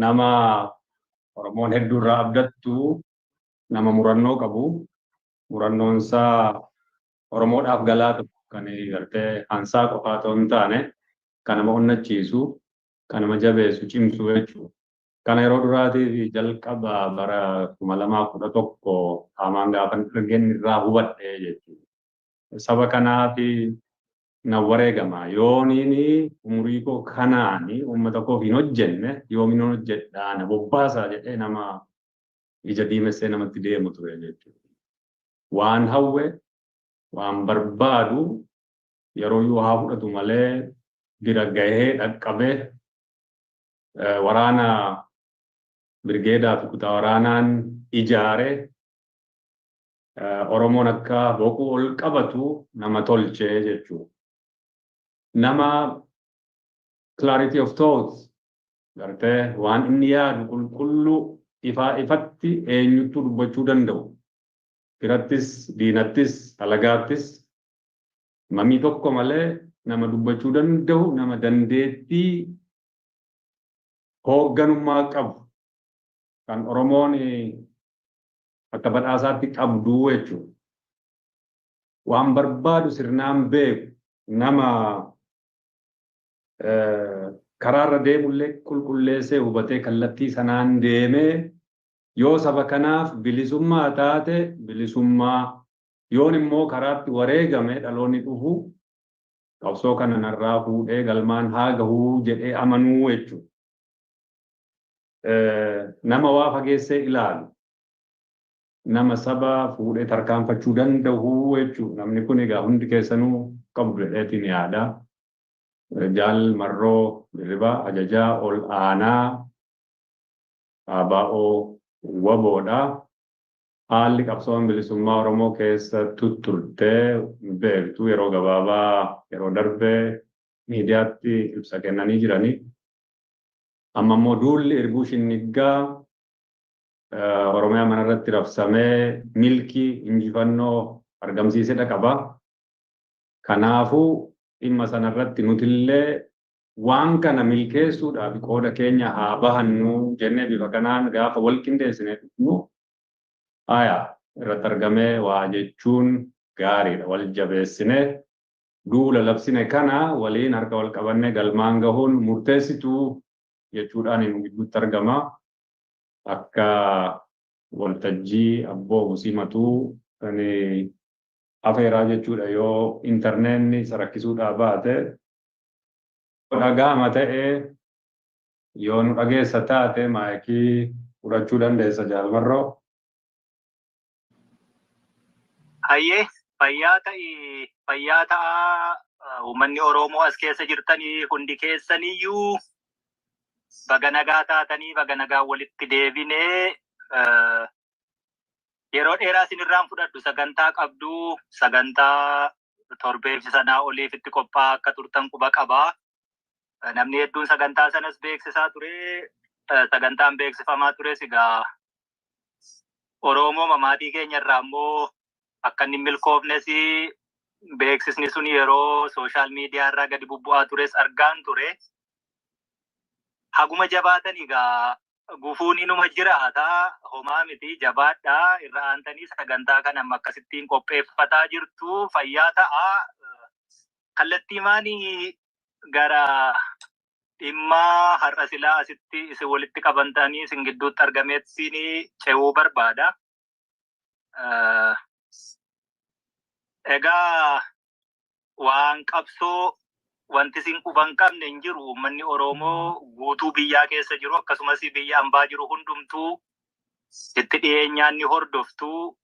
nama Oromoon hedduurraa abdattu nama murannoo qabu. Murannoon isaa Oromoodhaaf galaa tokko kan gartee hansaa qofaa ta'uu hin taane kan nama onnachiisu, kan nama jabeessu, cimsu jechuudha. Kana yeroo duraatii jalqaba bara 2011 haamaan gaafa argeen irraa hubadhe jechuudha. Saba kanaaf na wareegama yooniin umurii koo kanaan uummata koof hin hojjenne yoomin hojjedhaa na bobbaasaa jedhee nama ija diimessee namatti deemu ture jechuudha. Waan hawwe waan barbaadu yeroo yoo haa fudhatu malee bira gahee dhaqqabee waraana birgeedaa fi kutaa waraanaan ijaaree Oromoon akka boquu ol qabatu nama tolchee jechuudha. Nama clarity of thoughts gartee waan inni yaadu qulqulluu ifatti eenyutu dubbachuu danda'u. Firattis, diinattis, alagaattis mamii tokko malee nama dubbachuu danda'u, nama dandeettii hoogganummaa qabu kan Oromoon akka badhaasaatti qabdu jechuudha. Waan barbaadu sirnaan beeku nama karaarra deemullee qulqulleessee hubatee kallattii sanaan deemee yoo saba kanaaf bilisummaa taate bilisummaa yoon immoo karaatti wareegame dhaloonni dhufu qabsoo kana narraa fuudhee galmaan haa gahuu jedhee amanuu jechuudha. Nama waa fageessee ilaalu nama saba fuudhee tarkaanfachuu danda'u jechuudha. Namni kun egaa hundi keessanuu qabu jedheetiin yaada. Jaal Marroo Dirribaa ajajaa ol aanaa ABO waboodha. Haalli qabsoon bilisummaa Oromoo keessa turtee beektu yeroo gabaabaa yeroo darbee miidiyaatti ibsa kennanii jiranii. Amma immoo duulli Irbuu Shinniggaa Oromiyaa manarratti rabsamee milkii injifannoo argamsiisedha qaba. Kanaafuu dhimma sanarratti nutillee waan kana milkeessuudhaaf qooda keenya haa bahannu jennee bifa kanaan gaafa wal qindeessinee dhufnu irratti argamee waa jechuun gaariidha. Wal jabeessinee duula labsine kana waliin harka wal qabannee galmaan gahuun murteessituu jechuudhaan nu gidduutti argama. Akka waltajjii abboomu simatuu kan afeeraa jechuudha yoo intarneetni sarakkisuudhaa baate dhagaama ta'ee yoo nu dhageessa taate maayikii fudhachuu dandeessa Jaal Marroo. Hayyee fayyaa ta'a uummanni Oromoo as keessa jirtanii hundi keessaniyyuu baga nagaa taatanii baga nagaa walitti deebinee yeroo dheeraa isinirraan fudhadhu sagantaa qabdu sagantaa torbeef sanaa oliif itti qophaa'aa akka turtan quba qabaa. Namni hedduun sagantaa sanas beeksisaa ture. Sagantaan beeksifamaa tures egaa Oromoo mamaatii keenya irraa immoo akka inni milkoofnes beeksisni sun yeroo sooshaal miidiyaa irraa gadi bubbu'aa tures argaan ture. Haguma jabaatan egaa gufuun inuma jiraata homaa miti jabaadhaa irra aantanii sagantaa kana amma akkasittiin qopheeffataa jirtu fayyaa ta'a. Kallattii maanii gara dhimma har'a silaa asitti isin walitti qabantanii isin gidduutti argameetti ce'uu barbaada. Egaa waan qabsoo wanti isin quban qabne hin jiru. Uummanni Oromoo guutuu biyyaa keessa jiru akkasumas biyya ambaa jiru hundumtuu itti dhiyeenyaan ni hordoftu.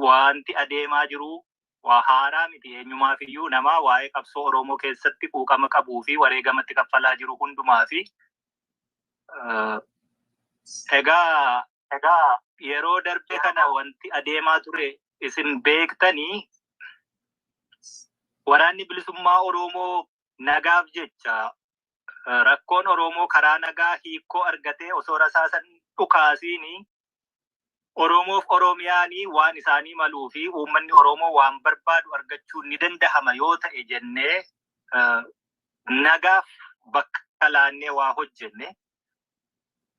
Wanti adeemaa jiru waa haaraa miti eenyumaaf iyyuu nama waa'ee qabsoo Oromoo keessatti quuqama qabuu fi wareegamatti kaffalaa jiru hundumaa fi egaa yeroo darbe kana wanti adeemaa ture isin beektanii waraanni bilisummaa Oromoo nagaaf jecha rakkoon Oromoo karaa nagaa hiikoo argatee osoo rasaasan dhukaasiini Oromoof Oromiyaanii waan isaanii maluu fi uummanni Oromoo waan barbaadu argachuun ni dandahama yoo ta'e jennee nagaaf bakka laannee waa hojjenne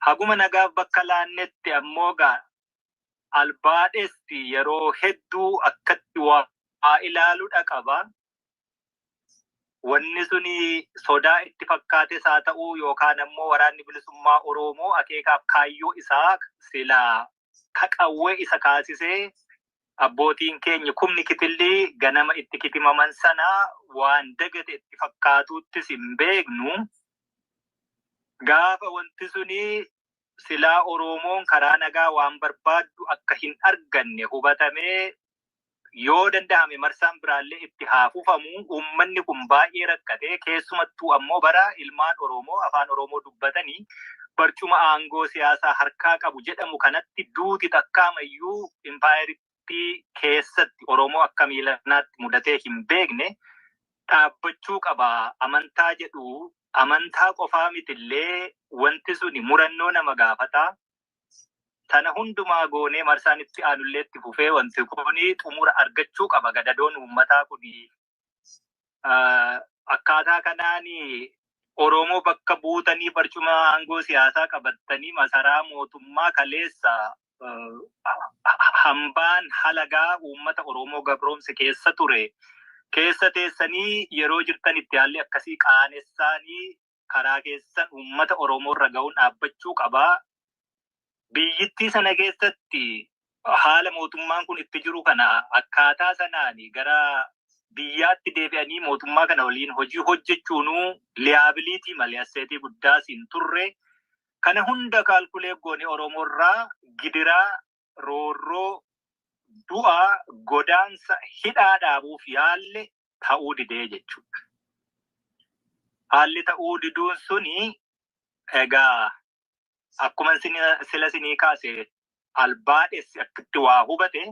Haguma nagaa bakka laannetti ammoo gaa albaadheesti yeroo hedduu akkatti waa ilaaluudha qaba. Wanni suni sodaa itti fakkaates haa ta'uu yookaan ammoo waraanni bilisummaa Oromoo akeekaaf kaayyoo isaa silaa kaqawwee isa kaasisee abbootiin keenya kumni kitillii ganama itti kitimaman sana waan dagate itti fakkaatuuttis hin beeknu. Gaafa wanti suni silaa Oromoon karaa nagaa waan barbaaddu akka hin arganne hubatamee yoo danda'ame marsaan biraallee itti haafufamu uummanni kun baay'ee rakkate keessumattuu ammoo bara ilmaan Oromoo afaan Oromoo dubbatanii barcuma aangoo siyaasaa harkaa qabu jedhamu kanatti duuti takkaamayyuu impaayeritti keessatti Oromoo akka miilanaatti mudatee hin beekne dhaabbachuu qaba. Amantaa jedhu amantaa qofaa mitillee wanti suni murannoo nama gaafata. Tana hundumaa goonee marsaan itti aanullee itti fufee wanti kuni xumura argachuu qaba. Gadadoon uummataa kuni akkaataa kanaan Oromoo bakka buutanii barcuma aangoo siyaasaa qabatanii masaraa mootummaa kaleessa hambaan halagaa uummata Oromoo gabroomse keessa ture. Keessa teessanii yeroo jirtan itti haalli akkasii qaanessaanii karaa keessan uummata Oromoo irra ga'uun dhaabbachuu qaba. Biyyittii sana keessatti haala mootummaan kun itti jiru kana akkaataa sanaan gara biyyaatti deebi'anii mootummaa kana waliin hojii hojjechuunuu liyaabiliitii malee asseetii guddaas hin turre. Kana hunda kaalkulee goone Oromoo irraa gidiraa, roorroo, du'a, godaansa, hidhaa dhaabuuf yaalle ta'uu didee jechuudha. Haalli ta'uu diduun suni egaa akkuma sila sinii kaase albaadheessi akkatti waa hubate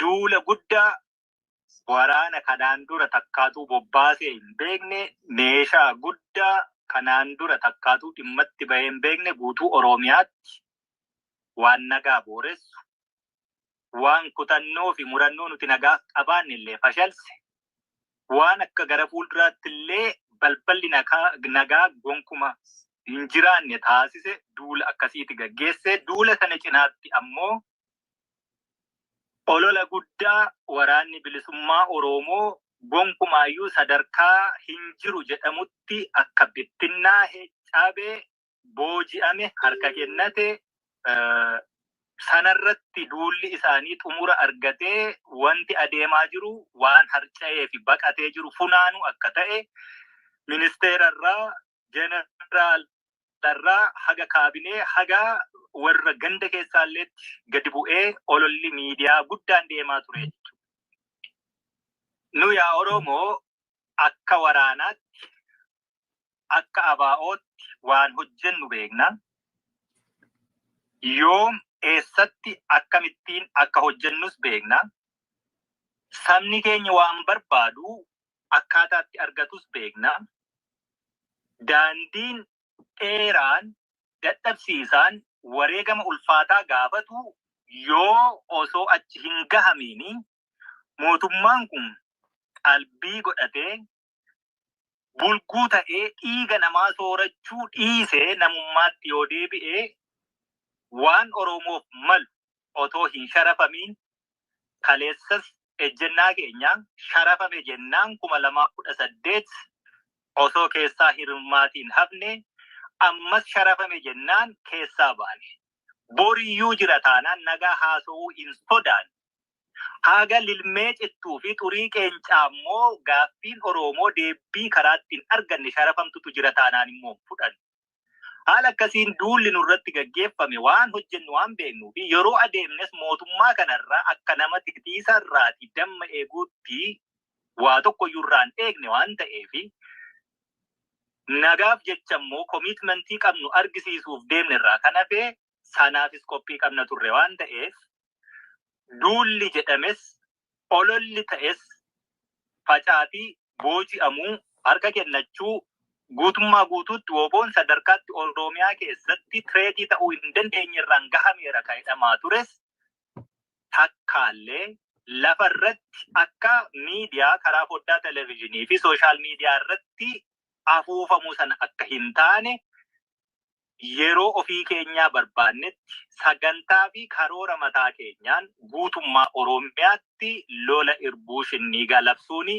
duula guddaa waraana kanaan dura takkaatuu bobbaasee hin beekne meeshaa guddaa kanaan dura takkaatuu dhimmatti bahee hin beekne guutuu Oromiyaatti waan nagaa booressu waan kutannoo fi murannoo nuti nagaa qabaanne illee fashalse waan akka gara fuulduraatti illee balballi nagaa gonkuma hin jiraanne taasise duula akkasiiti gaggeesse. Duula sana cinaatti ammoo olola guddaa waraanni bilisummaa Oromoo gonkumaayyuu sadarkaa hin jiru jedhamutti akka bittinnaa'e cabee booji'ame harka kennate sanarratti duulli isaanii xumura argatee wanti adeemaa jiru waan harca'ee fi baqatee jiru funaanu akka ta'e ministeerarraa jeneraalarraa haga kaabinee haga warra ganda keessaalleetti gadi bu'ee ololli miidiyaa guddaan deemaa ture jechuudha. Nu yaa Oromoo akka waraanaatti akka abaa'ootti waan hojjennu beekna. Yoom eessatti akkamittiin akka hojjennus beekna. Sabni keenya waan barbaadu akkaataatti argatus beekna. Daandiin dheeraan dadhabsiisaan wareegama ulfaataa gaafatu yoo osoo achi hin gahamiini mootummaan kun qalbii godhatee bulguu ta'ee dhiiga namaa soorachuu dhiisee namummaatti yoo deebi'ee waan Oromoof malu otoo hin sharafamiin kaleessas ejjennaa keenya sharafame jennaan 2018 osoo keessaa hirmaatiin hafne ammas sharafame jennaan keessaa baane. Boriyyuu jira taanaan nagaa haasa'uu hin sodaanne. Haga lilmee cittuu fi xurii qeencaa immoo gaaffiin Oromoo deebii karaatti hin arganne sharafamtutu jira taanaan immoo fudhan. Haala akkasiin duulli nurratti gaggeeffame waan hojjennu waan beeknuu fi yeroo adeemnes mootummaa kanarraa akka nama titiisarraati damma eeguutti waa tokkoyyuu irraan eegne waan ta'eefi nagaaf jecha immoo komitmentii qabnu argisiisuuf deemne irraa kan hafe sanaafis qophii qabna turre waan ta'eef duulli jedhames ololli ta'es facaatii booji'amuu harka kennachuu guutummaa guutuutti woboon sadarkaatti Oromiyaa keessatti tireetii ta'uu hin dandeenye irraan gahameera kan jedhamaa tures takkaallee lafarratti akka miidiyaa karaa foddaa televezyiinii fi sooshaal miidiyaa irratti afuufamu sana akka hin taane yeroo ofii keenyaa barbaannetti sagantaa fi karoora mataa keenyaan guutummaa Oromiyaatti lola irbuu shinniigaa labsuun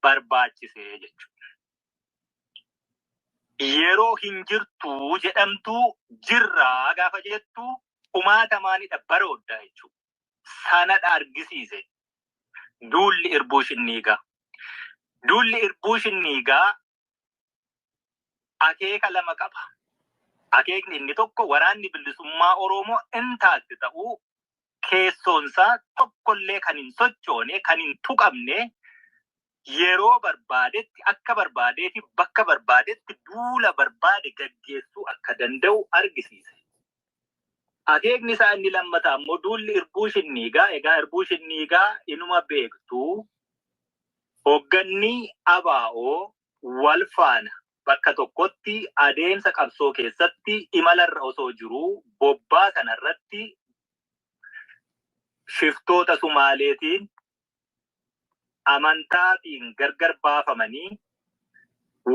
barbaachisee jechuudha. Yeroo hin jirtu jedhamtu jirraa gaafa jettu kumaatamaanidha baroodda jechuudha. Sanadha argisiise duulli irbuu shinniigaa. Duulli irbuu shinniigaa akeeka lama qaba. Akeekni inni tokko waraanni bilisummaa Oromoo intaatti ta'uu keessoonsaa tokkollee kan hin sochoone kan hin tuqamne yeroo barbaadetti akka barbaadeetti bakka barbaadetti duula barbaade gaggeessuu akka danda'u argisiise. Akeekni isaa inni lammataa immoo duulli irbuu shinniigaa. Egaa irbuu shinniigaa inuma beektu hoogganni ABO wal faana bakka tokkotti adeemsa qabsoo keessatti imalarra osoo jiru bobbaa kanarratti shiftoota Sumaaleetiin amantaatiin gargar baafamanii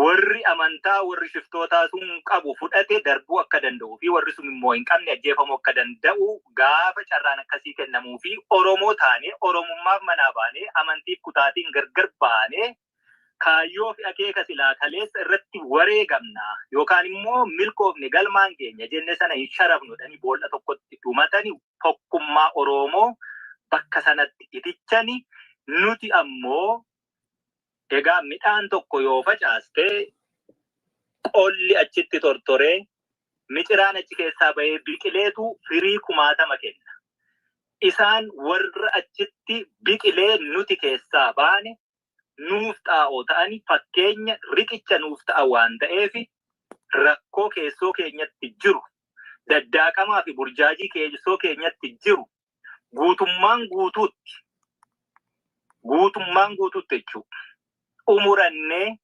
warri amantaa warri shiftootaa sun qabu fudhate darbuu akka danda'u fi warri sun immoo hin qabne ajjeefamuu akka danda'u gaafa carraan akkasii kennamuu fi Oromoo taane Oromummaaf manaa baane amantiif kutaatiin gargar baane kaayyoo fi akeeka silaa kaleessa irratti wareegamna yookaan immoo milkoofne galmaan keenya jenne sana hin sharafnudhani boolla tokkotti dhumatani tokkummaa Oromoo bakka sanatti itichani nuti ammoo egaa midhaan tokko yoo facaaste qolli achitti tortoree miciraan achi keessaa bahee biqileetu firii 1000 kenna. Isaan warra achitti biqilee nuti keessaa baane nuuf xaa'oo ta'ani fakkeenya riqicha nuuf ta'a waan ta'eef rakkoo keessoo keenyatti jiru daddaaqamaa fi burjaajii keessoo keenyatti jiru guutummaan guutuutti jechuudha. Umurannee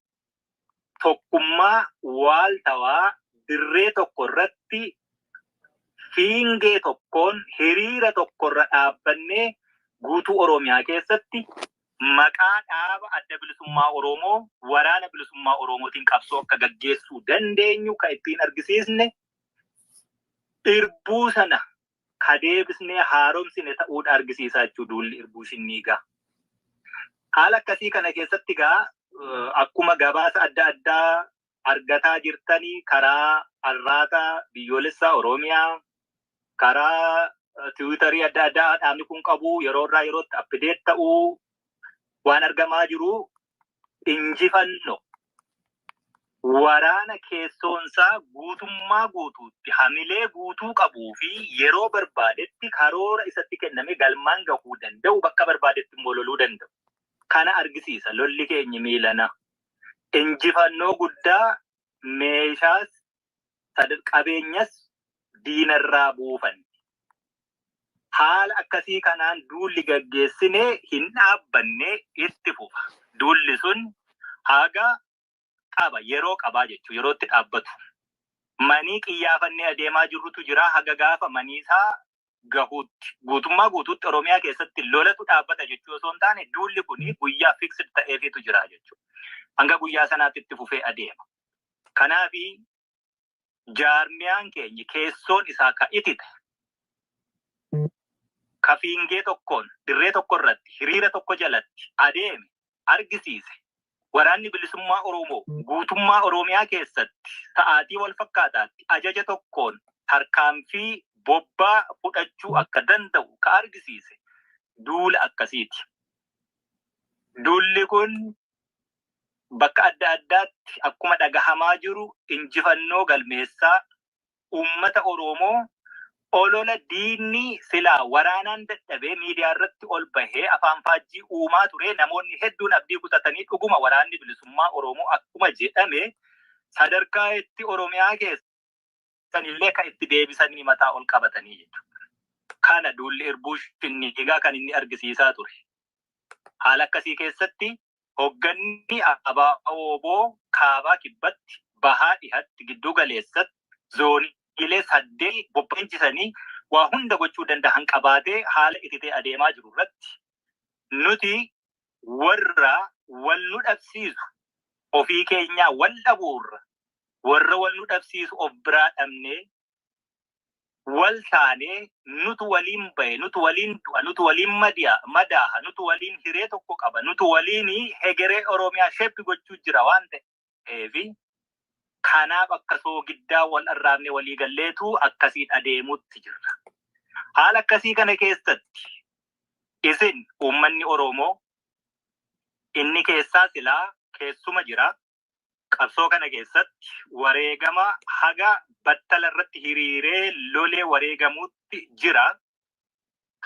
tokkummaa waaltawaa dirree tokko irratti fiingee tokkoon hiriira tokkorra dhaabbannee guutuu Oromiyaa keessatti maqaa dhaaba adda bilisummaa Oromoo waraana bilisummaa Oromootiin qabsoo akka gaggeessuu dandeenyu kan ittiin argisiisne irbuu sana kadeebisnee haaromsine ta'uudha argisiisaa jechuudha duulli irbuu shinniigaa. Haala akkasii kana keessatti akkuma gabaasa adda addaa argataa jirtanii karaa arraata biyyoolessaa Oromiyaa karaa Tiwiitarii adda addaa dhaabni kun qabu yeroo irraa yerootti apdeet ta'uu waan argamaa jiru injifannoo waraana keessoonsaa guutummaa guutuutti hamilee guutuu qabuu fi yeroo barbaadetti karoora isatti kenname galmaan gahuu danda'u bakka barbaadetti immoo loluu danda'u. Kana argisiisa lolli keenya miilana injifannoo guddaa meeshaas qabeenyas diinarraa buufan. Haala akkasii kanaan duulli gaggeessinee hin dhaabbanne itti fufa. Duulli sun haga qaba yeroo qabaa jechuudha yerootti dhaabbatu. Manii qiyyaafannee adeemaa jirrutu jira haga gaafa maniisaa gahuutti guutummaa guutuutti Oromiyaa keessatti lolatu dhaabbata jechuu osoo hin taane duulli kun guyyaa fiksd ta'eefitu jira jechuudha. Hanga guyyaa sanaatti itti fufee adeema. Kanaafi jaarmiyaan keenya keessoon isaa ka itite ka fiingee tokkoon dirree tokko irratti hiriira tokko jalatti adeeme argisiise. Waraanni bilisummaa Oromoo guutummaa Oromiyaa keessatti sa'aatii wal fakkaataatti ajaja tokkoon tarkaanfii bobbaa fudhachuu akka danda'u ka argisiise duula akkasiiti. Duulli kun bakka adda addaatti akkuma dhagahamaa jiru injifannoo galmeessaa uummata Oromoo olola diinni silaa waraanaan dadhabee miidiyaa irratti ol bahee afaan faajjii uumaa ture namoonni hedduun abdii kutatanii dhuguma waraanni bilisummaa Oromoo akkuma jedhame sadarkaa itti Oromiyaa keessanillee kan itti deebisanii mataa ol qabatanii jechuudha. Kana duulli irbuu shinniigaa kan inni argisiisaa ture. Haala akkasii keessatti hoogganni ABO kaabaa kibbatti bahaa dhihatti giddu galeessatti zoonii ilee 8 bobbeenchisanii waa hunda gochuu danda'an qabaatee haala ititee adeemaa jiru irratti nuti warra wal nu dhabsiisu ofii keenyaa wal dhabuurra warra wal nu dhabsiisu of biraa dhabnee wal taanee nutu waliin bahe, nutu waliin du'a, nutu waliin madaaha, nutu waliin hiree tokko qaba, nutu waliin hegeree Oromiyaa sheppi gochuu jira waan ta'eefi kanaaf akkasoo giddaa wal arraabne walii galleetu akkasiin adeemutti jirra. Haala akkasii kana keessatti isin uummanni Oromoo inni keessaa silaa keessuma jira. Qabsoo kana keessatti wareegama haga battala irratti hiriiree lolee wareegamuutti jira.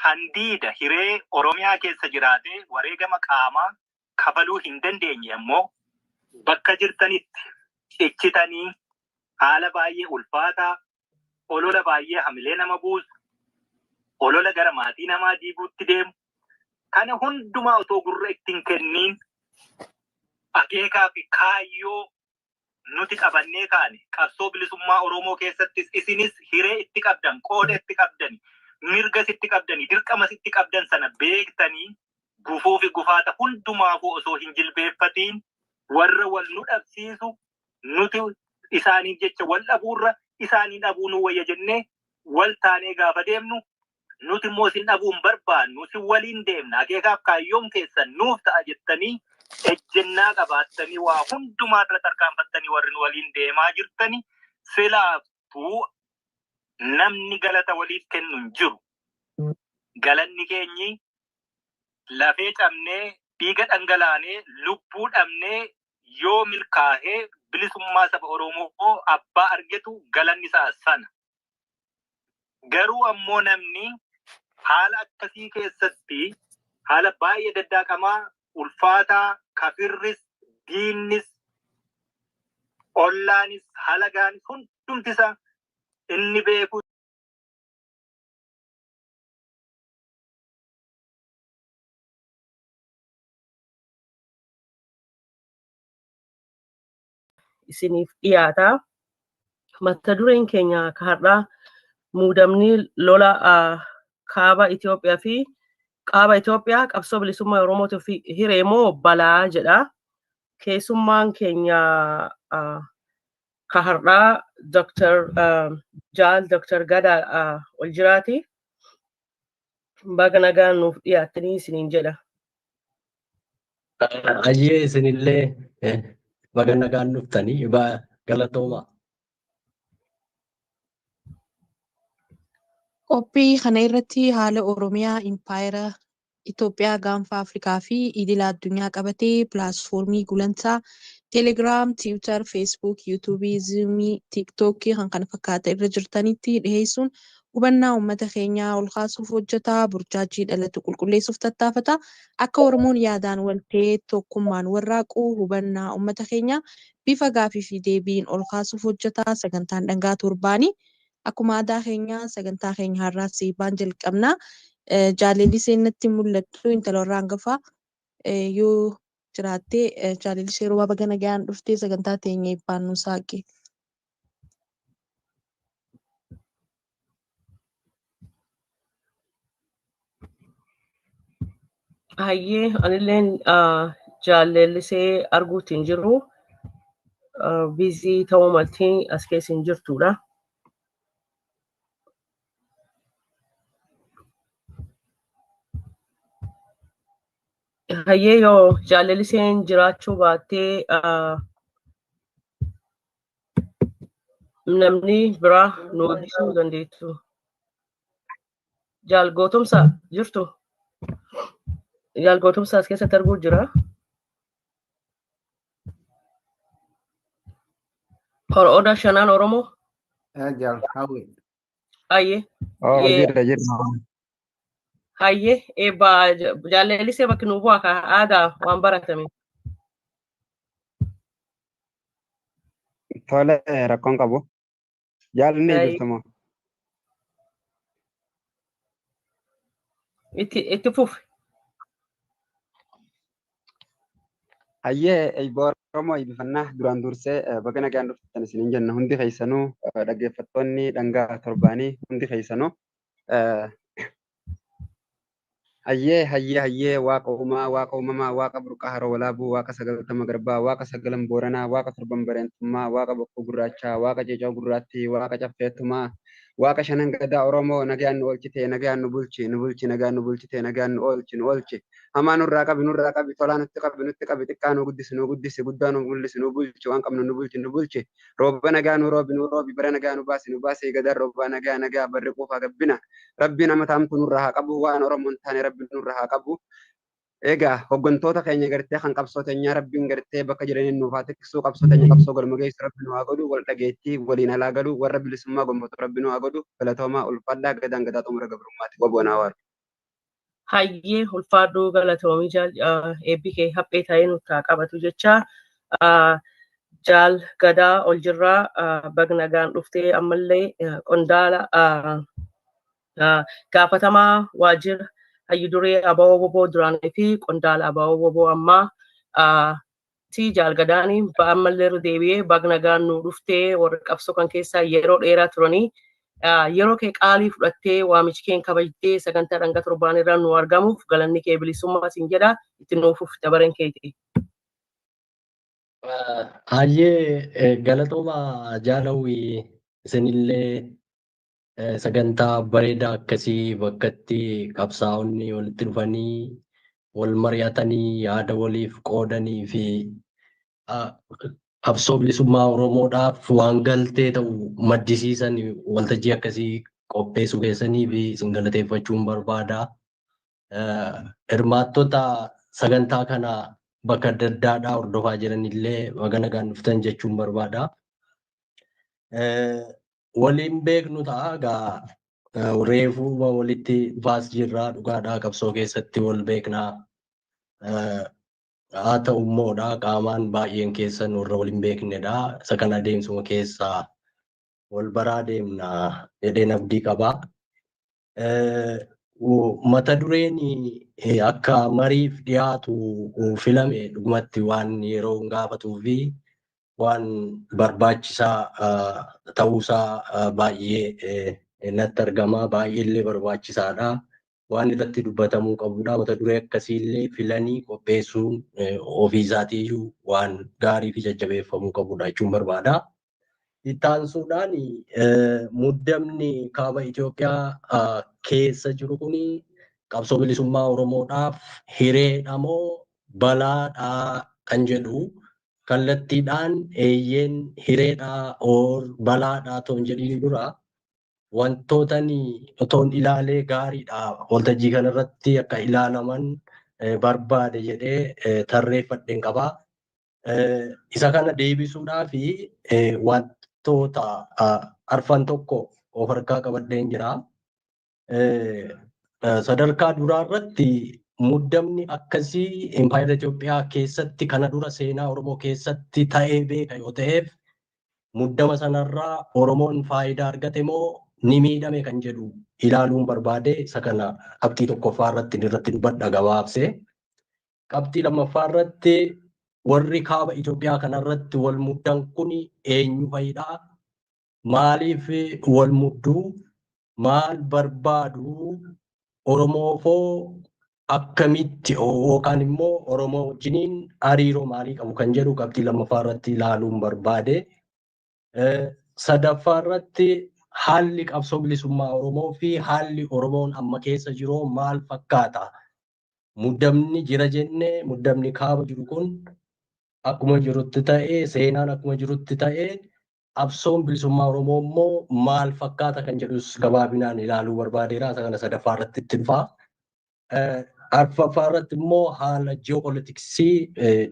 Kan diida hiree Oromiyaa keessa jiraate wareegama qaamaa kabaluu hin dandeenye ammoo bakka jirtanitti cichitanii haala baay'ee ulfaataa, olola baay'ee hamilee nama buusu, olola gara maatii namaa diiguutti deemu. Kana hundumaa otoo gurra ittiin kenniin akeekaa fi kaayyoo nuti qabannee kaane qabsoo bilisummaa Oromoo keessattis isinis hiree itti qabdan, qooda itti qabdan, mirgas itti qabdanii, dirqamas itti qabdan sana beektanii gufuu fi gufaata hundumaafuu osoo hin jilbeeffatiin warra wal nu dhabsiisu nuti isaaniif jecha wal dhabuurra isaanii dhabuu nu wayya jennee wal taanee gaafa deemnu nuti immoo isin dhabuun barbaannu si waliin deemna akeekaaf kaayyoon keessan nuuf ta'a jettanii ejjennaa qabaattanii waa hundumaa irra tarkaanfattanii warri waliin deemaa jirtanii silaaftuu namni galata waliif kennu hin jiru. Galanni keenyi lafee cabnee dhiiga dhangalaanee lubbuu dhabnee yoo milkaa'ee bilisummaa saba Oromoo abbaa argetu galanni isaa sana. Garuu ammoo namni haala akkasii keessatti haala baay'ee daddaaqamaa ulfaataa kafirris diinnis ollaanis halagaanis hundumtisa inni beeku isiniif dhiyaata. Mata dureen keenya har'aa muudamni lola kaaba Itoophiyaa fi qaaba Itoophiyaa qabsoo bilisummaa Oromootiif hiree moo balaa jedha. Keessummaan keenya har'aa Dr. Gadaa Oljiraati. Baga nagaan nuuf dhiyaattanii isiniin jedha. Ayyee isinillee baga nagaan dhuftanii galatooma. Qophii kana irratti haala Oromiyaa Impaayera Itoophiyaa gaanfa Afrikaa fi idila addunyaa qabatee pilaatfoormii gulantaa Teelegiraam, Tiwiitar, Feesbuuk, Yuutuubii, Zuumii, Tiiktookii kan kana fakkaata irra jirtanitti dhiheessuun hubannaa uummata keenyaa ol kaasuuf hojjeta. Burjaajii dhalatu qulqulleessuuf tattaafata. Akka Oromoon yaadaan walta'ee tokkummaan warraaqu hubannaa uummata keenyaa bifa gaafii fi deebiin ol kaasuuf hojjeta. Sagantaan dhangaa torbaanii akkuma aadaa keenyaa sagantaa keenya har'aa siibaan jalqabna. Jaalalli seenatti mul'attu intala warra hangafaa yoo jiraattee jaalalli yeroo baga nagaan dhuftee sagantaa teenya ibbaan nu saaqe. Hayyee anilleen jaalallisee arguutti hin jirru bizii ta'uu maltii as keessa hin jirtudha. Hayyee yoo jaalalliseen jiraachuu baattee namni biraa nu eebbisuu dandeettu. Jaalgootumsa jirtu? Jaalgootumsa as keessatti arguu jira. Oda Shanaan Oromoo? Hayyee. Hayyee eebbaa jaalallisee bakki nu bu'aa ka aadaa waan baratame. Tole rakkoon qabu. Jaalalli jirtu moo? Itti fufi. Hayyee eebbaa Oromoo eebbifannaa duraan dursee baga nagaan dhuftan isiniin jenna hundi keessanuu dhaggeeffattoonni dhangaa torbaanii hundi keessanuu hayyee waaqa uumaa waaqa uumamaa waaqa burqaa haroo walaabuu waaqa sagaltama garbaa waaqa sagalan booranaa waaqa torban bareentummaa waaqa bokkuu gurraachaa waaqa ceecoo gurraattii waaqa caffeettumaa waaqa shanan gadaa oromoo nagaan nu oolchite nagaan nu bulchi nagaan nu bulchite nagaan nu oolchi hamaa nurraa qabi tolaa nutti qabi xiqqaa nu guddisi guddaa nu mul'isi nu bulchi waan qabnu nu bulchi rooba nagaa nu roobi bara nagaa nu baasi gadaan roobaa nagaa barri quufaa gabbina rabbiin nama taamtu nurraa haa qabu waan oromoon taane rabbiin nurraa haa qabu. Egaa hooggantoota keenya gartee kan qabsootenyaa rabbiin gartee bakka jiraniin nuuf haa tiksuu qabsooteenya qabsoo galma geessu rabbi nu haa godhu wal dhageettii waliin alaa galu warra bilisummaa gonfatu rabbi nu haa godhu galatoomaa ulfaadhaa gadaan gadaa xumura gabrummaati waboonaa waaru. Hayyee ulfaadhuu galatoomii eebbi kee haphee ta'ee nutti haa qabatu jecha jaal gadaa ol jirraa bagnagaan dhuftee ammallee qondaala gaafatamaa waajjira hayyu duree abawoo boboo duraanii fi qondaala abawoo boboo ammaa ti jaal gadaanii ammallee irra deebi'ee bagnagaan nu dhuftee warra qabsoo kan keessaa yeroo dheeraa turanii yeroo kee qaalii fudhattee waamichi keen kabajtee sagantaa dhanga torbaan irraa nu argamuuf galanni kee bilisummaa siin jedha itti nuufuuf dabareen keeti. Hayyee galatooma jaalawwi isinillee sagantaa bareedaa akkasii bakkatti qabsaa'onni walitti dhufanii wal mari'atanii yaada waliif qoodanii fi qabsoo bilisummaa Oromoodhaaf waan galtee ta'u maddisiisan waltajjii akkasii qopheessuu keessanii fi isin galateeffachuun barbaada. Hirmaattota sagantaa kana bakka adda addaadhaa hordofaa jiranillee baga nagaan dhuftan jechuun barbaada. Waliin beeknu ta'a egaa reefuu walitti dhufaas jirraa dhugaadhaa qabsoo keessatti wal beeknaa. Haa ta'u immoodha qaamaan baay'een keessan warra waliin beeknedha. Isa kana adeemsuma keessaa wal baraa deemna jedheen abdii qaba. Mata dureen akka mariif dhiyaatu filame dhugumatti waan yeroo gaafatuu fi waan barbaachisaa ta'uusaa baay'ee natti argama. Baay'eellee barbaachisaadha. Waan irratti dubbatamuu qabudha. Mata duree akkasiillee filanii qopheessuun ofiisaatiiyyuu waan gaarii fi jajjabeeffamuu qabudha jechuun barbaada. Ittaansuudhaan muddamni kaaba Itoophiyaa keessa jiru kun qabsoo bilisummaa Oromoodhaaf hireedha moo balaadhaa kan jedhu kallattiidhaan eeyyeen hireedhaa or balaadhaa toon jedhini dura wantootni otoon ilaalee gaariidha waltajjii kanarratti akka ilaalaman barbaade jedhee tarreeffadheen qaba. Isa kana deebisuudhaa fi wantoota arfan tokko of harkaa qabadheen jira. Sadarkaa duraa irratti muddamni akkasii Impaayera Itoophiyaa keessatti kana dura seenaa Oromoo keessatti ta'ee beeka yoo ta'eef muddama sanarraa Oromoon faayidaa argate moo ni miidhame kan jedhu ilaaluun barbaade. Isa kana qabxii tokkoffaa irratti dubbadha gabaabsee. Qabxii lammaffaa irratti warri kaaba Itoophiyaa kanarratti wal muddan kun eenyu fayyadhaa? Maaliif wal mudduu? Maal barbaadu? Oromoofoo akkamitti yookaan immoo Oromoo wajjiniin hariiroo maalii qabu kan jedhu qabxii lammaffaa irratti ilaaluun barbaade. Sadaffaa irratti haalli qabsoo bilisummaa Oromoo fi haalli Oromoon amma keessa jiru maal fakkaata? Muddamni jira jennee muddamni kaaba jiru kun akkuma jirutti ta'ee seenaan akkuma jirutti ta'ee qabsoon bilisummaa Oromoo immoo maal fakkaata kan jedhus gabaabinaan ilaaluu barbaadeera. Isa kana sadaffaa irratti itti dhufaa. Arfaffaa irratti immoo haala ji'opolitiksii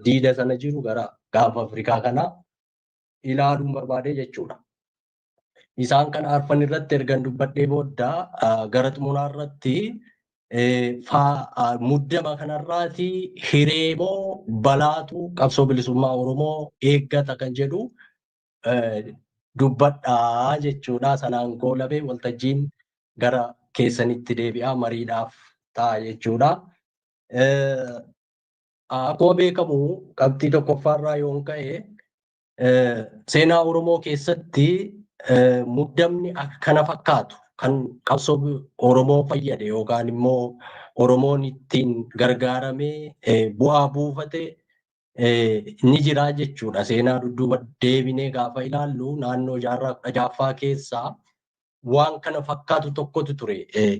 diida sana jiru gara gaafa Afrikaa kana ilaaluun barbaade jechuudha. Isaan kana arfan irratti ergan dubbadhee booda gara xumuraa irratti muddama kanarraati hiree moo balaatu qabsoo bilisummaa Oromoo eeggata kan jedhu dubbadhaa jechuudha. Sanaan goolabee waltajjiin gara keessanitti deebi'aa mariidhaaf ta'a jechuudha. Akkuma beekamu qabxii tokkoffaarraa yoon ka'e seenaa Oromoo keessatti muddamni akkana fakkaatu kan qabsoo Oromoo fayyade yookaan immoo Oromoon ittiin gargaaramee bu'aa buufate ni jira jechuudha. Seenaa dudduuba deebinee gaafa ilaallu naannoo jaarraa 16ffaa keessaa waan kana fakkaatu tokkotu ture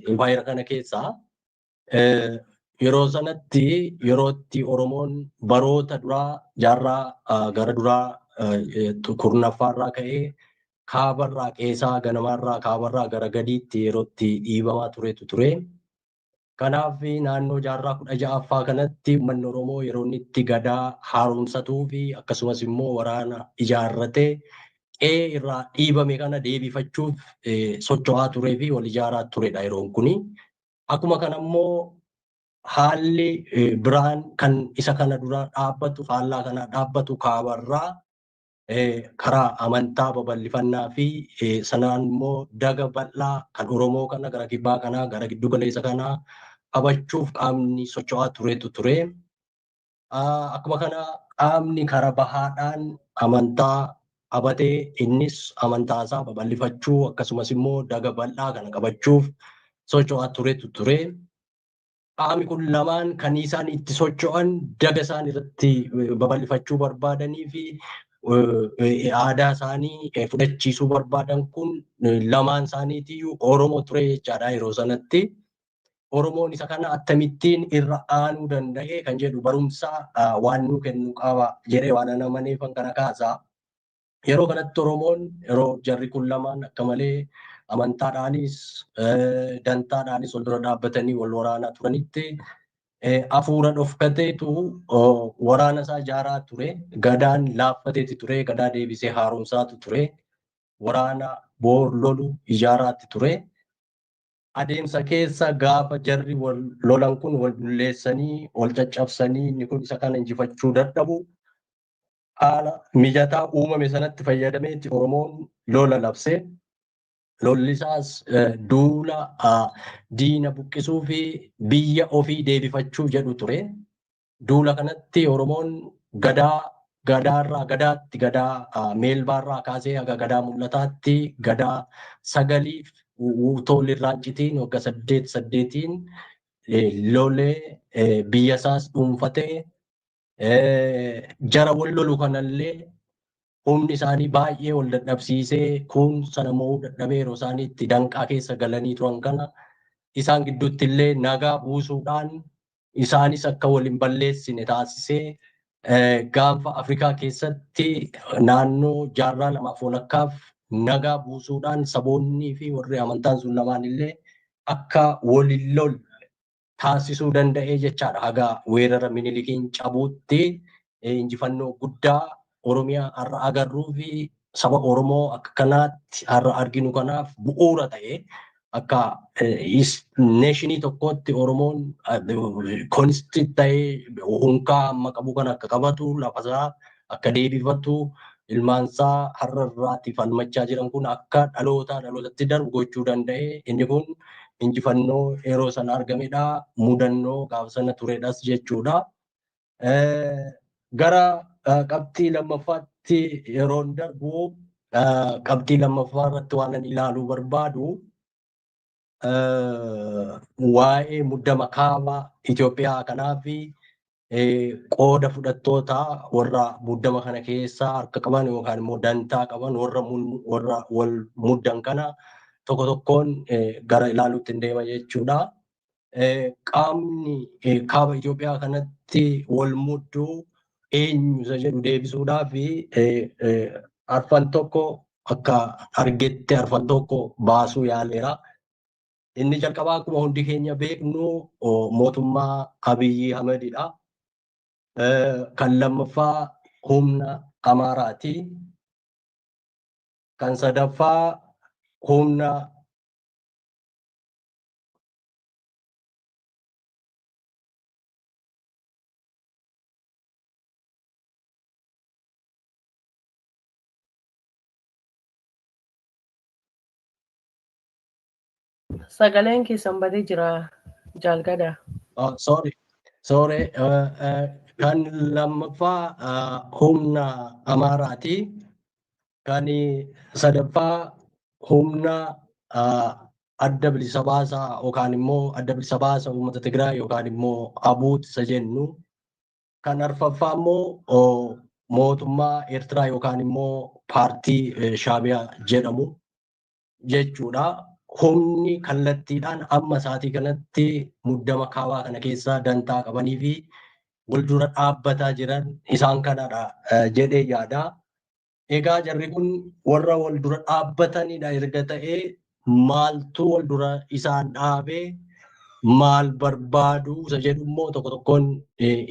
impaayera kana keessaa. Yeroo sanatti yerootti Oromoon baroota duraa jaarraa gara duraa kurnaffaarraa ka'ee kaabarraa qeesaa ganamarraa kaabarraa gara gadiitti yerootti dhiibamaa turetu ture. Kanaaf naannoo jaarraa 16ffaa kanatti uummanni Oromoo yeroo inni itti gadaa haaromsatuu fi akkasumas immoo waraana ijaarratee qe'ee irraa dhiibame kana deebifachuuf socho'aa turee fi wal ijaaraa turedha yeroon kuni. Akkuma kana immoo haalli biraan kan isa kana dura dhaabbatu faallaa kana dhaabbatu kaabarraa karaa amantaa babal'ifannaa fi sanaan immoo daga bal'aa kan Oromoo kana gara kibbaa kanaa gara giddu galeessa kanaa qabachuuf qaamni socho'aa turetu ture. Akkuma kana qaamni karaa bahaadhaan amantaa qabatee innis amantaasaa babal'ifachuu akkasumas immoo daga bal'aa kana qabachuuf socho'aa turetu ture. Qaamni kun lamaan kan isaan itti socho'an daga isaan irratti babal'ifachuu barbaadanii fi aadaa isaanii fudhachiisuu barbaadan kun lamaan isaaniitiyyuu Oromoo ture jechaadha yeroo sanatti. Oromoon isa kana akkamittiin irra aanuu danda'e kan jedhu barumsa waan nuu kennu qaba jedhee waan amaneefan kana kaasaa. Yeroo kanatti Oromoon yeroo jarri kun lamaan akka malee amantaadhaanis dantaadhaanis wal dura dhaabbatanii wal waraanaa turanitti hafuura dhofkateetu waraana isaa ijaaraa ture. Gadaan laaffateeti ture. Gadaa deebisee haaromsaatu ture. Waraana boor lolu ijaaraatti ture. Adeemsa keessa gaafa jarri wal lolan kun wal bulleessanii wal caccabsanii inni kun isa kana injifachuu dadhabu haala mijataa uumame sanatti fayyadameetti Oromoon lola labsee lolli isaas duula diina buqqisuu fi biyya ofii deebifachuu jedhu ture. Duula kanatti Oromoon gadaarraa gadaatti gadaa meelbaarraa kaasee haga gadaa mul'ataatti gadaa sagaliif toolirraa citiin waggaa 8 lolee biyya isaas dhuunfatee jara wal lolu kanallee humni isaanii baay'ee wal dadhabsiisee kun sana mo'uu dadhabee yeroo isaanii itti danqaa keessa galanii turan kana isaan gidduutti illee nagaa buusuudhaan isaanis akka wal hin balleessine taasisee gaanfa Afrikaa keessatti naannoo jaarraa 2.5 nagaa buusuudhaan saboonnii fi warri amantaan sun lamaan illee akka waliin lol taasisuu danda'ee jechaadha. Haga weerara Minilikiin cabuutti injifannoo guddaa Oromiyaa har'a agarruu fi saba Oromoo akka kanaatti har'a arginu kanaaf bu'uura ta'e akka neeshinii tokkootti Oromoon koonistiit ta'ee hunkaa amma qabu kan akka qabatu lafasaa akka deebifatu ilmaansaa har'a irraatti falmachaa jiran kun akka dhalootatti darbu gochuu danda'e. Inni kun injifannoo yeroo sana argamedha. Mudannoo gaafa sana turedhas jechuudha. Gara qabxii lammaffaatti yeroon darbu qabxii lammaffaa irratti waan ani ilaaluu barbaadu waa'ee muddama kaaba Itoophiyaa kanaa fi qooda fudhattoota warra muddama kana keessaa harka qaban yookaan immoo dantaa qaban warra wal muddan kana tokko tokkoon gara ilaaluutti hin deema jechuudha. Qaamni kaaba Itoophiyaa kanatti wal mudduu eenyu isa jedhu deebisuudhaa fi arfan tokko akka argetti arfan tokko baasuu yaaleera. Inni jalqabaa akkuma hundi keenya beeknu mootummaa Abiyyi Ahmedidha. Kan lammaffaa humna Amaaraati. Kan sadaffaa humna Sagaleen keessan badee jira jaalgada. Sorry. Kan lammaffaa humna Amaaraati. Kan sadaffaa humna adda bilisa baasaa yookaan immoo adda bilisa baasaa uummata Tigraay yookaan immoo abuut isa jennu. Kan arfaffaa immoo mootummaa Eertiraa yookaan immoo paartii Shaabiyaa jedhamu jechuudha. Humni kallattiidhaan amma isaatii kanatti muddama kaabaa kana keessaa dantaa qabanii fi waldura dhaabbataa jiran isaan kanadha jedhee yaada. Egaa jarri kun warra waldura dhaabbatanidha erga ta'ee maaltu waldura isaan dhaabee maal barbaadu isa jedhu immoo tokko tokkoon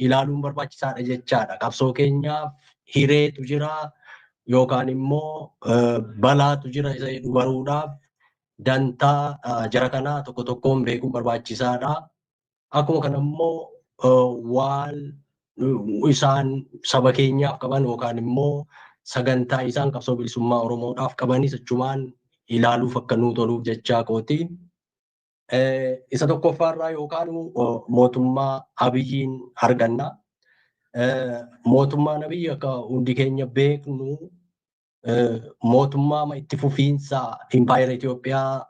ilaaluun barbaachisaadha jechaadha. Qabsoo keenyaaf hireetu jira yookaan immoo balaatu jira isa jedhu baruudhaaf dantaa jara kanaa tokko tokkoon beekuun barbaachisaadha. Akkuma kana immoo waan isaan saba keenyaaf qaban yookaan immoo sagantaa isaan qabsoo bilisummaa Oromoodhaaf qabanis achumaan ilaaluuf akka nuu toluuf jechaa kooti. Isa tokkoffaarraa yookaan mootummaa Abiyyiin arganna. Mootummaan Abiyyi akka hundi keenya beeknu mootummaa itti fufiinsa impaayera Itoophiyaa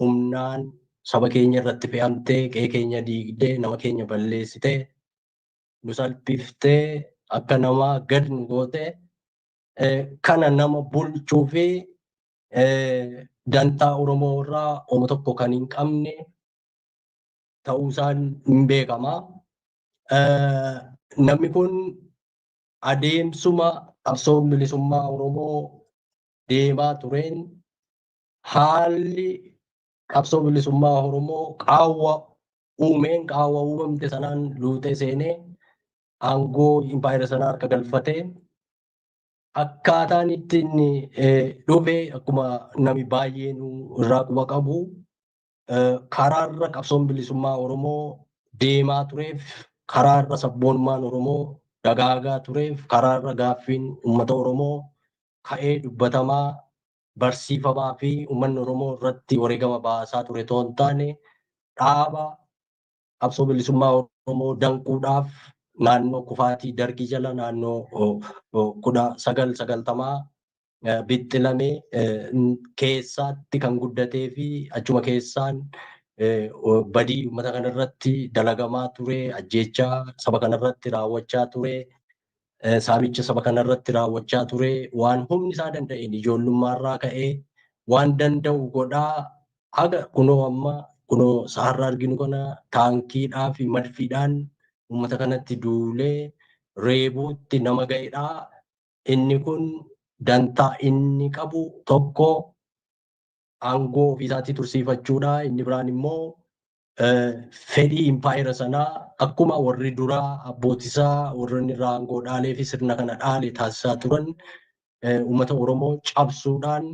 humnaan saba keenya irratti fe'amtee qe'ee keenya diigdee nama keenya balleessitee nu salphiftee akka namaa gad nu goote kana nama bulchuu fi dantaa Oromoo irraa oma tokko kan hin qabne ta'uusaan hin beekama. Namni kun adeemsuma qabsoo bilisummaa Oromoo deemaa tureen haalli qabsoo bilisummaa Oromoo qaawwa uumamte sanaan luutee seenee aangoo impaayera sanaa harka galfatee akkaataan ittiin dhufe akkuma namni baay'een irraa quba qabu karaarra qabsoon bilisummaa Oromoo deemaa tureef karaarra sabboonummaan Oromoo dagaagaa tureef karaarra gaaffiin uummata Oromoo ka'ee dubbatamaa barsiifamaa fi uummanni Oromoo irratti wareegama baasaa ture otoo hin taane dhaaba qabsoo bilisummaa Oromoo danquudhaaf naannoo kufaatii dargii jala naannoo 1990 bixxilamee keessaatti kan guddatee fi achuma keessaan badii uummata kanarratti dalagamaa ture, ajjeechaa saba kanarratti raawwachaa ture, saamicha saba kanarratti raawwachaa ture, waan humni isaa danda'een ijoollummaarraa ka'ee waan danda'u godhaa haga kunoo saarraa arginu kana taankiidhaa fi madfiidhaan uummata kanatti duulee reebuutti nama ga'edha. Inni kun dantaa inni qabu tokko aangoo ofiisaatii tursiifachuudha. Inni biraan immoo fedhii impaayera sanaa akkuma warri duraa abbootisaa warri irraa aangoo dhaalee fi sirna kana dhaale taasisaa turan uummata Oromoo cabsuudhaan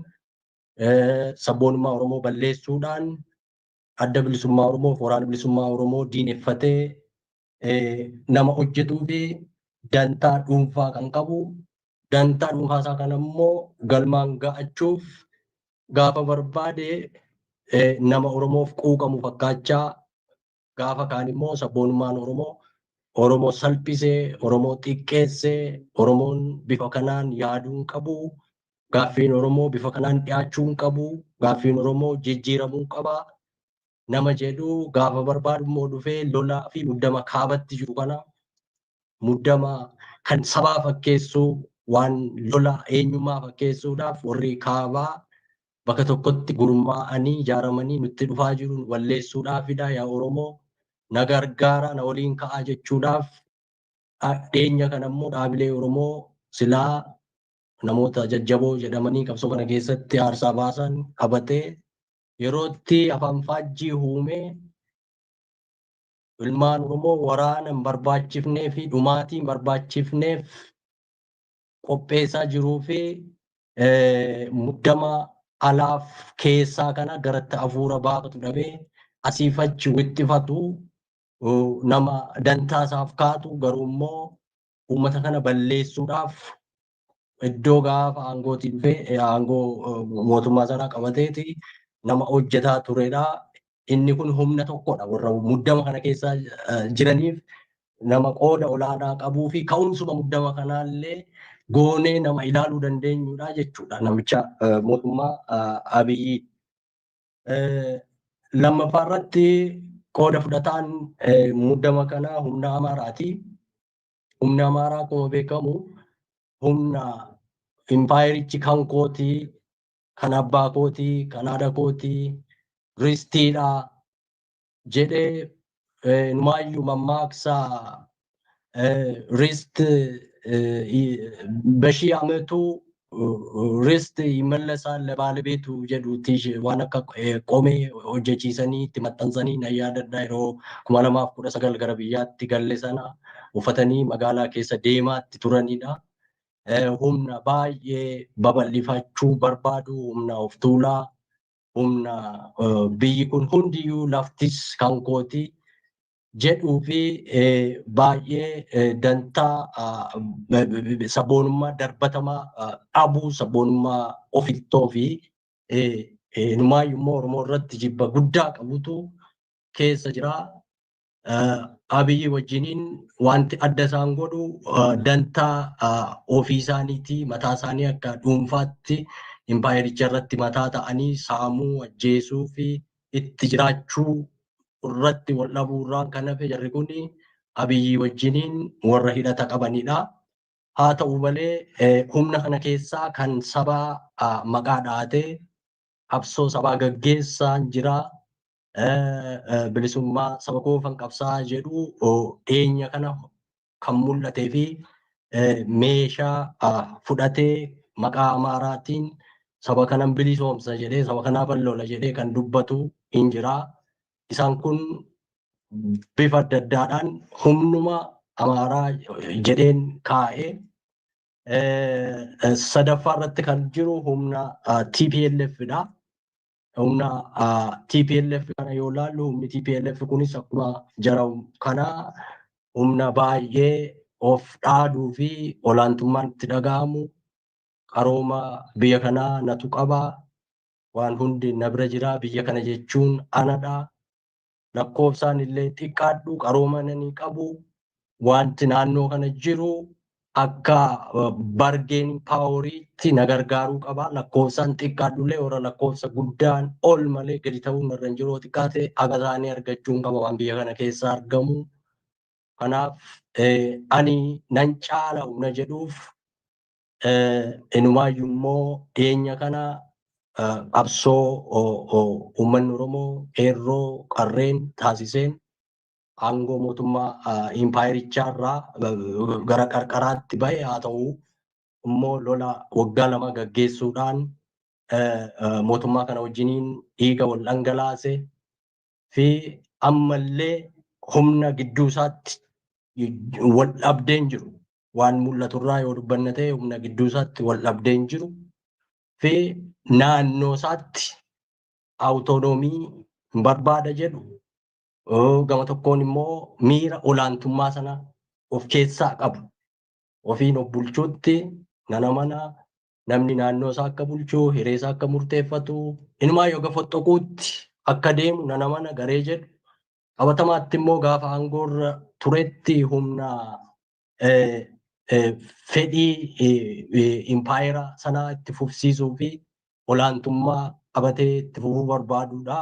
sabboonummaa Oromoo balleessuudhaan adda bilisummaa Oromoo fi waraana bilisummaa Oromoo diineffatee nama hojjetuu fi dantaa dhuunfaa kan qabu. Dantaa dhuunfaa isaa kana immoo galmaan ga'achuuf gaafa barbaade nama Oromoof quuqamu fakkaachaa gaafa kaan immoo sabboonummaan Oromoo salphisee Oromoo xiqqeessee Oromoon bifa kanaan yaaduu qabu. Gaaffiin Oromoo bifa kanaan dhiyaachuu qabu. Gaaffiin Oromoo jijjiiramuu qaba. Nama jedhu gaafa barbaadu immoo dhufee lolaa fi muddama kaabatti jiru kana muddama kan sabaa fakkeessuu waan lola eenyummaa fakkeessuudhaaf warri kaabaa bakka tokkotti gurmaa'anii ijaaramanii nutti dhufaa jiruun walleessuudhaafidha. Yaa Oromoo na gargaara na waliin ka'aa jechuudhaaf dhiyeenya kana immoo dhaabilee Oromoo silaa namoota jajjaboo jedhamanii qabsoo kana keessatti aarsaa baasan qabatee yerootti afaan faajjii uumee ilmaan Oromoo waraana hin barbaachifnee fi dhumaatii hin barbaachifneef qopheessaa jiruu fi muddama alaaf keessaa kana garatti hafuura baafatu dhabee asiif achi wixxifatu nama dantaa isaaf kaatu garuu immoo uummata kana balleessuudhaaf iddoo gaafa aangootii dhufee aangoo mootummaa sanaa qabateeti nama hojjetaa turedha. Inni kun humna tokkodha warra muddama kana keessa jiraniif nama qooda olaanaa qabuu fi ka'umsuma muddama kanaallee goonee nama ilaaluu dandeenyudha jechuudha namicha mootummaa Abiyyi. Lammaffaarratti qooda fudhataan muddama kanaa humna Amaaraati. Humni Amaaraa akkuma beekamu humna impaayerichi kan kootii, kan abbaa kootii, kan haadha kootii, ristiidha jedhee numaayyuu mammaaksa ሪስት በሺህ ዓመቱ ሪስት ይመለሳል ለባለቤቱ jedhuuti waan akka qomee hojjechiisanii itti maxxansanii na yaadadha yeroo 2019 gara biyyaatti galle sana uffatanii magaalaa keessa deemaatti turanidha. Humna baay'ee babal'ifachuu barbaadu, humna of tuulaa, humna biyyi kun hundiyyuu laftis kan kooti jedhuu fi baay'ee dantaa sabboonummaa darbatamaa dhabuu, sabboonummaa ofittoo fi numaayyuu immoo Oromoo irratti jibba guddaa qabutu keessa jira. Abiyyi wajjiniin wanti adda isaan godhu dantaa ofii isaaniitii mataa isaanii akka dhuunfaatti impaayericha irratti mataa ta'anii saamuu, ajjeesuu fi itti jiraachuu irratti wal dhabuurraan kan hafe jarri kun Abiyyi wajjiniin warra hidhata qabanidha. Haa ta'u malee humna kana keessaa kan sabaa maqaa dhahatee qabsoo sabaa gaggeessaa jira. Bilisummaa saba koo fan qabsaa jedhu dhiyeenya kana kan mul'atee fi meeshaa fudhatee maqaa Amaaraatiin saba kanan bilisoomsa jedhee saba kanaa bal'oola jedhee kan dubbatu hin jira. Isaan kun bifa adda addaadhaan humnuma Amaaraa jedheen kaa'ee sadaffaa irratti kan jiru humna TPLF-dha. Humna TPLF kana yoo ilaallu humni TPLF kunis akkuma jara kana humna baay'ee of dhaaduu fi olaantummaan itti dhaga'amu qarooma biyya kanaa natu qaba. Waan hundi na bira jira, biyya kana jechuun anadha. Lakkoofsaan illee xiqqaadhu, qarooma nani qabu. Wanti naannoo kana jiru akka bargeen paaworiitti na gargaaruu qaba. Lakkoofsaan xiqqaadhullee warra lakkoofsa guddaan ol malee gadi ta'uun irra hin jiru. Xiqqaate haga isaanii argachuun qaba waan biyya kana keessa argamu. Kanaaf ani nan caala humna jedhuuf inumaayyuu immoo dhiyeenya kana qabsoo uummanni Oromoo qeerroo qarreen taasiseen aangoo mootummaa impaayerichaa irraa gara qarqaraatti bahe. Haa ta'u immoo lola waggaa 2 gaggeessuudhaan mootummaa kana wajjiniin dhiiga wal dhangalaase fi ammallee humna gidduu isaatti wal dhabdeen jiru. Waan mul'atu irraa yoo dubbanna ta'e humna gidduu isaatti wal dhabdeen jiru fi naannoo isaatti awutoonoomii barbaada jedhu. Gama tokkoon immoo miira olaantummaa sana of keessaa qabu. Ofiin of bulchuutti nana mana namni naannoo isaa akka bulchuu, hiree isaa akka murteeffatu, inumaa yoo foxxoquutti akka deemu nana mana garee jedhu. Qabatamaatti immoo gaafa aangoorra turetti humna fedhii impaayera sanaa itti fufsiisuu fi olaantummaa qabatee itti fufuu barbaadudha.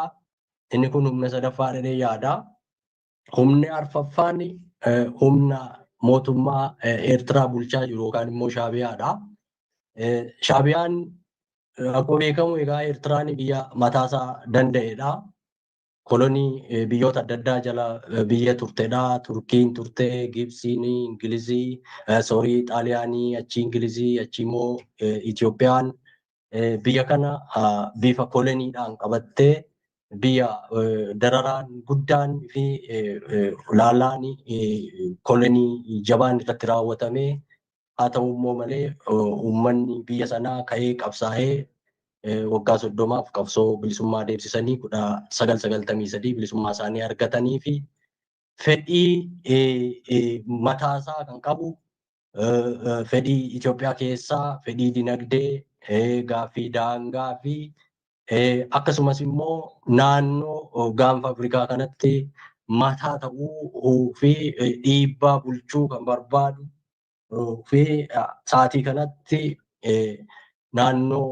Inni kun humna sadaffaa jedhee yaada. Humni arfaffaan humna mootummaa Eertiraa bulchaa jiru yookaan immoo Shaabiyaadha. Shaabiyaan akkuma beekamu egaa Eertiraan biyya mataasaa danda'edha. Kolonii biyyoota adda addaa jala biyya turtedha. Turkiin turte, Gibsiin, Ingilizii, Xaaliyaanii, achi Ingilizii, achi immoo Itoophiyaan biyya kana bifa koloniidhaan qabattee biyya dararaan guddaan fi laalaan kolonii jabaan irratti raawwatame. Haa ta'u immoo malee uummanni biyya sanaa ka'ee qabsaa'ee waggaa 30 qabsoo bilisummaa deemsisanii 1993 bilisummaa isaanii argatanii fi fedhii mataasaa kan qabu fedhii Itoophiyaa keessaa fedhii dinagdee, gaaffii daangaa fi akkasumas immoo naannoo gaanfa Afrikaa kanatti mataa ta'uu fi dhiibbaa bulchuu kan barbaadu fi sa'aatii kanatti naannoo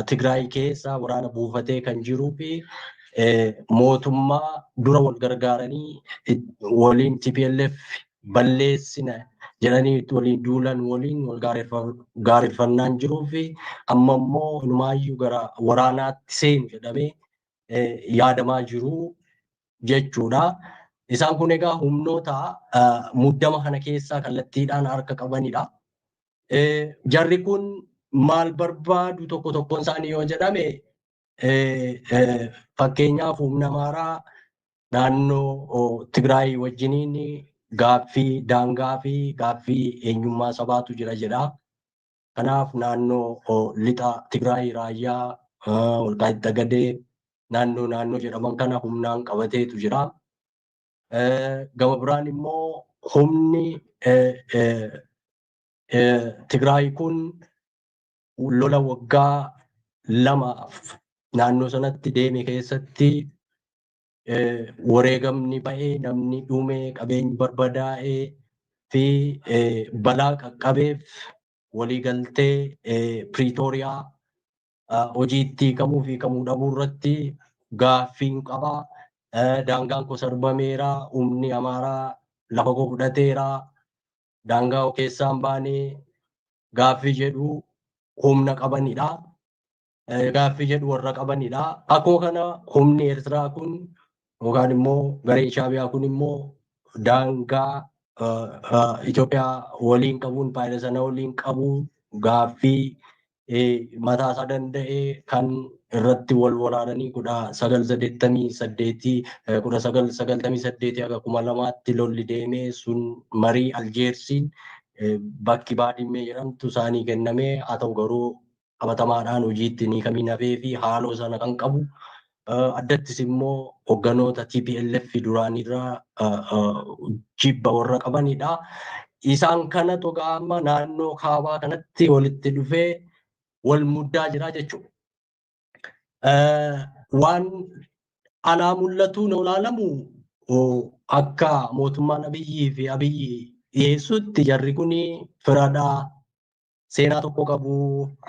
Tigraay keessa waraana buufatee kan jiruu fi mootummaa dura wal gargaaranii waliin TPLF balleessina jedhanii waliin duulan waliin wal gaareffannaan jiruu fi amma immoo inumaayyuu gara waraanaatti seenu jedhamee yaadamaa jiru jechuudha. Isaan kun egaa humnoota muddama kana keessaa kallattiidhaan harka qabanidha. Jarri kun maal barbaadu tokko tokkoon isaanii yoo jedhame fakkeenyaaf humna amaaraa naannoo Tigraay wajjiniin gaaffii daangaa fi gaaffii eenyummaa sabaatu jira jedha. Kanaaf naannoo lixa Tigraay raayyaa Walqaaxxee Dagadee naannoo jedhaman kana humnaan qabateetu jira. Gama biraan immoo humni Tigraay kun lola waggaa lamaaf naannoo sanatti deeme keessatti wareegamni ba'ee namni dhume qabeenyi barbadaa'ee fi balaa qaqqabeef waliigaltee Piriitooriyaa hojiitti hiikamuu fi hiikamuu dhabuu irratti gaaffiin qaba. Daangaan koo sarbameera, humni amaaraa lafa koo fudhateera, daangaa keessaan baanee gaaffii jedhu humna qabanidha. Gaaffii jedhu warra qabanidha. Akkuma kana humni Eertiraa kun yookaan immoo gareen Shaabiyaa kun immoo daangaa Itoophiyaa waliin qabuun faayida sana waliin qabu gaaffii mataa isaa danda'e kan irratti wal waraananii 1988 aga 2002tti lolli deemee sun marii Aljeersiin bakki Baadimmee jedhamtu isaanii kennamee haa ta'u garuu qabatamaadhaan hojiitti ni kamiin hafee fi haaloo sana kan qabu addattis immoo hogganoota TPLF duraanirraa jibba warra qabanidha. Isaan kana togaa amma naannoo kaabaa kanatti walitti dhufee wal muddaa jira jechuudha. Waan alaa mul'atuun olaalamu akka mootummaan Abiyyi dhiyeessutti jarri kun firadhaa seenaa tokko qabu,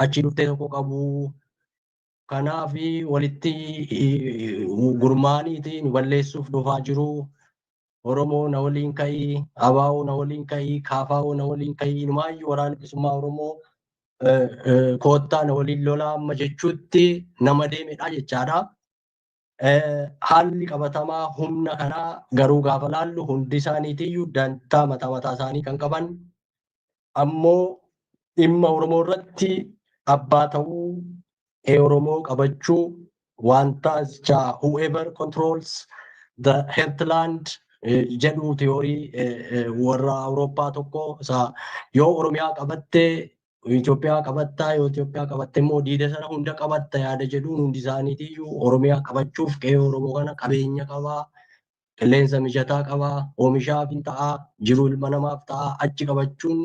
achi dhuftee tokko qabu. Kanaaf walitti gurmaaniitiin balleessuuf dhufaa jiru. Oromoo na waliin ka'ii, ABO na waliin ka'ii, KFO na waliin ka'ii, inumaayyuu waraana bilisummaa Oromoo koottaa na waliin lolaa amma jechuutti nama deemedha jechaadha. Haalli qabatamaa humna kanaa garuu gaafa laallu hundi isaaniitiyyuu dantaa mataa isaanii kan qaban ammoo dhimma Oromoo irratti abbaa ta'uu Oromoo qabachuu wanta whoever controls the heartland jedhu theorii warra Awurooppaa tokko yoo Oromiyaa qabatte Itoophiyaa qabatta yoo Itoophiyaa qabatte immoo diida sana hunda qabatta yaada jedhuun hundi isaaniitiyyuu Oromiyaa qabachuuf qe'ee Oromoo kana qabeenya qabaa, qilleensa mijataa qabaa, oomishaaf hin ta'aa, jiruu ilma namaaf ta'aa, achi qabachuun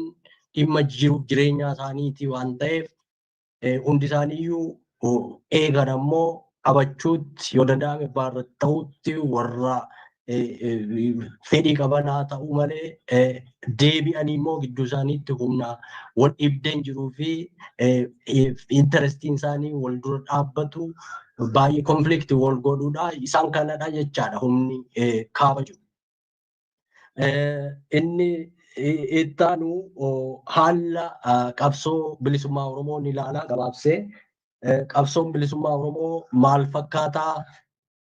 dhimma jiruuf jireenya isaaniiti waan ta'eef hundi isaaniiyyuu eegan ammoo qabachuutti yoo danda'ame baarratti ta'utti warra fedhii qaban haa ta'u malee deebi'anii immoo gidduu isaaniitti humna wal dhibdeen jiruu fi intarestiin isaanii wal dura dhaabbatu baay'ee konfliktii wal godhuudha. Isaan kanadha jechaadha humni kaaba jiru. Inni ittaanu haala qabsoo bilisummaa Oromoo ni ilaala gabaabsee. Qabsoon bilisummaa Oromoo maal fakkaataa?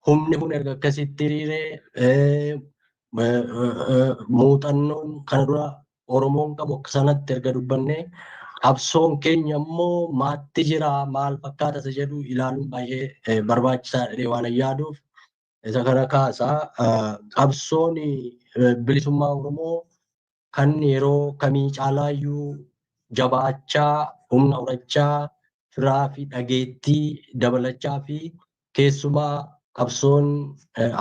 Humni kun erga akkasitti hiriiree muuxannoon kana dura Oromoon qabu akka sanatti erga dubbanne qabsoon keenya immoo maatti jira maal fakkaata isa jedhu ilaaluun baay'ee barbaachisaadha waan yaaduuf isa kana kaasaa qabsoon bilisummaa Oromoo kan yeroo kamii caalaayyuu jabaachaa humna horachaa firaa fi dhageettii dabalachaa fi keessumaa qabsoon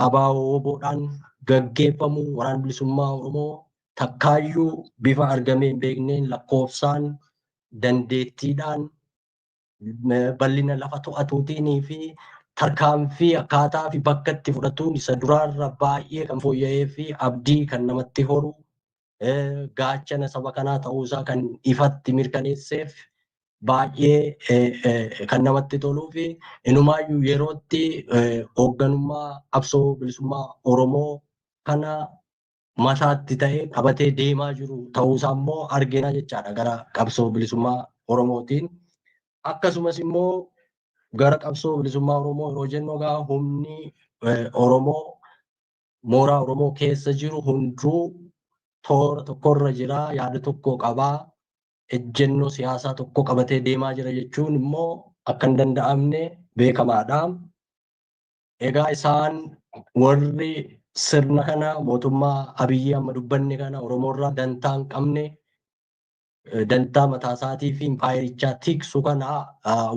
ABO'dhaan gaggeeffamu waraana bilisummaa Oromoo takkaayyuu bifa argamee hin beekneen lakkoofsaan dandeettiidhaan bal'ina lafa to'atuutii fi tarkaanfii akkaataa fi bakka itti fudhatuun isa duraarra baay'ee kan fooyya'ee fi abdii kan namatti horu gaachana saba kanaa ta'uusaa kan ifatti mirkaneesseef baay'ee kan namatti toluu fi inumaayyuu yerootti hoogganummaa qabsoo bilisummaa Oromoo kana mataatti ta'ee qabatee deemaa jiru ta'uusaa immoo argina jechaadha gara qabsoo bilisummaa Oromootiin. Akkasumas immoo gara qabsoo bilisummaa Oromoo yeroo jennu egaa humni Oromoo mooraa Oromoo keessa jiru hunduu toora tokkorra jira, yaada tokko qabaa, ejjennoo siyaasaa tokko qabatee deemaa jira jechuun immoo akka hin danda'amne beekamaadha. Egaa isaan warri sirna kana mootummaa Abiyyi amma dubbanne kana Oromoorraa dantaa hin qabne dantaa mataa isaatii fi impaayirichaa tiksu kana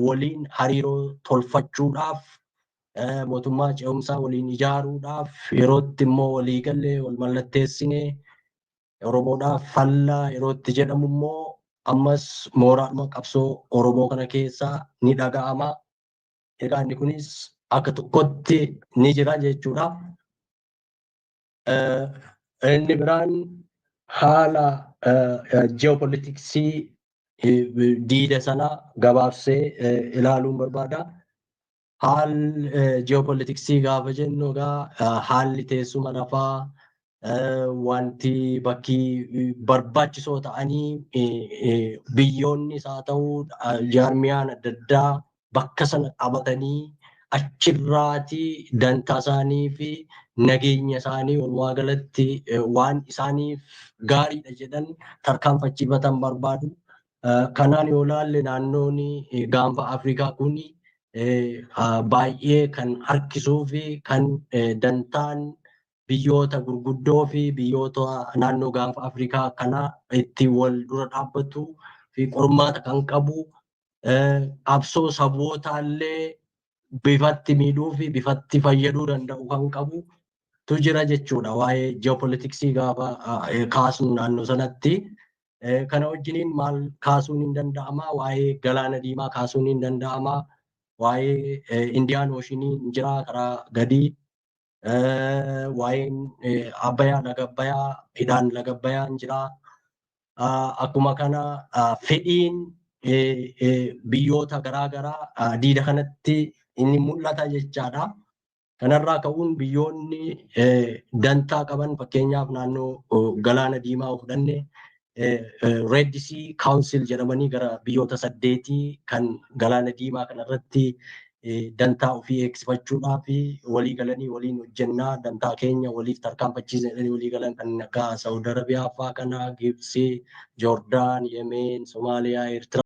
waliin hariiroo tolfachuudhaaf mootummaa ce'umsaa waliin ijaaruudhaaf yerootti immoo waliigallee wal mallatteessinee Oromoodhaaf fallaa yerootti jedhamu immoo ammas mooraadhuma qabsoo Oromoo kana keessaa ni dhaga'ama. Egaa inni kunis akka tokkotti ni jira jechuudha. Inni biraan haala geopolitiksii diida sana gabaabsee ilaaluun barbaada. Haalli geopolitiksii gaafa jennu egaa haalli teessuma lafaa wanti bakkii barbaachisoo ta'anii biyyoonnis haa ta'uu jaarmiyaan adda addaa bakka sana qabatanii achirraatii dantaa isaanii fi nageenya isaanii walumaa galatti waan isaaniif gaariidha jedhan tarkaanfachiifatan barbaadu. Kanaan yoo ilaalle naannoon gaanfa Afrikaa kun baay'ee kan harkisuu fi kan dantaan biyyoota gurguddoo fi biyyoota naannoo gaanfa Afrikaa kana itti wal dura dhaabbatu fi qormaata kan qabu qabsoo sabootaallee bifatti miidhuu fi bifatti fayyaduu danda'u kan qabu tu jira jechuudha waa'ee geopolitiksii gaafa kaasnu naannoo sanatti. Kana wajjiniin maal kaasuun hin danda'ama? Waa'ee galaana diimaa kaasuun hin danda'ama? Waa'ee Indiyaan Ooshinii jira karaa gadii. Waa'een Abbayyaa laga Abbayyaa hidhaan laga Abbayyaa jira. Akkuma kana fedhiin biyyoota garaagaraa diida kanatti inni mul'ata jechaadha. Kanarraa ka'uun biyyoonni dantaa qaban fakkeenyaaf naannoo galaana diimaa fudhanne Red Sea Council jedhamanii gara biyyoota 8 kan galaana diimaa kanarratti dantaa ofii eegsifachuudhaa fi walii galanii waliin hojjennaa dantaa keenya waliif tarkaanfachiisanii walii galan kan akka Saawud Arabiyaa fa'aa kana Gibsii, Joordaan, Yemeen, Somaaliyaa, Eertiraa